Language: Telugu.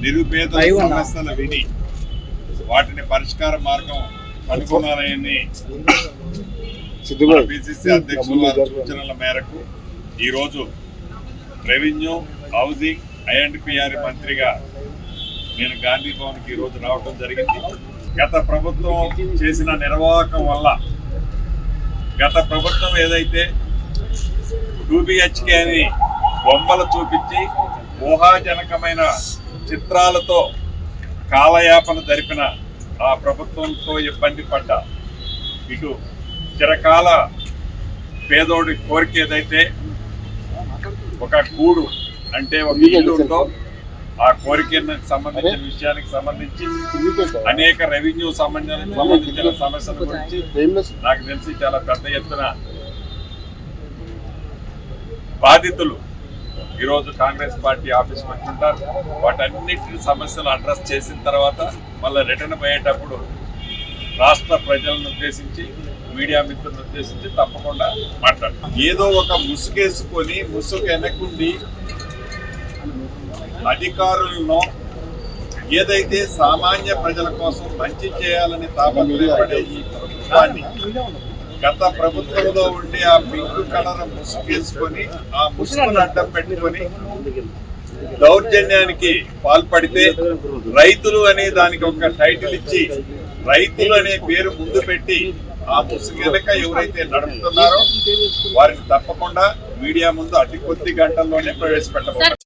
నిరుపేదల సమస్యలు విని వాటిని పరిష్కార మార్గం కనుగొనాలని పిసిసి అధ్యక్షుల సూచనల మేరకు ఈరోజు రెవెన్యూ హౌసింగ్ ఐఎండ్పిఆర్ మంత్రిగా నేను గాంధీ భవన్కి ఈరోజు రావడం జరిగింది. గత ప్రభుత్వం చేసిన నిర్వాహకం వల్ల గత ప్రభుత్వం ఏదైతే 2BHK అని బొమ్మలు చూపించి ఊహాజనకమైన చిత్రాలతో కాలయాపన జరిపిన ఆ ప్రభుత్వంతో ఇబ్బంది పడ్డ ఇటు చిరకాల పేదోడి కోరిక ఏదైతే ఒక గూడు అంటే ఒక ఇల్లు ఉందో ఆ కోరికకు సంబంధించిన విషయానికి సంబంధించి అనేక రెవెన్యూ సంబంధించిన సమస్యల గురించి నాకు తెలిసి చాలా పెద్ద ఎత్తున బాధితులు ఈరోజు కాంగ్రెస్ పార్టీ ఆఫీస్కి వచ్చుంటారు. వాటన్నిటి సమస్యలు అడ్రస్ చేసిన తర్వాత మళ్ళీ రిటర్న్ పోయేటప్పుడు రాష్ట్ర ప్రజలను ఉద్దేశించి మీడియా మిత్రులను ఉద్దేశించి తప్పకుండా మాట్లాడతాం. ఏదో ఒక ముసుగేసుకొని ముసుగు వెనకుండి అధికారులను ఏదైతే సామాన్య ప్రజల కోసం మంచి చేయాలని తాపత్రయపడే ఈ ప్రభుత్వాన్ని గత ప్రభుత్వంలో ఉండే ఆ పింక్ కలర్ ముసుగేసుకొని ఆ ముసుగును అడ్డం పెట్టుకొని దౌర్జన్యానికి పాల్పడితే రైతులు అనే దానికి ఒక టైటిల్ ఇచ్చి రైతులు అనే పేరు ముందు పెట్టి ఆ ముసుగు వెనక ఎవరైతే నడుపుతున్నారో వారిని తప్పకుండా మీడియా ముందు అతి కొద్ది గంటల్లోనే ప్రవేశపెట్టబోతున్నారు.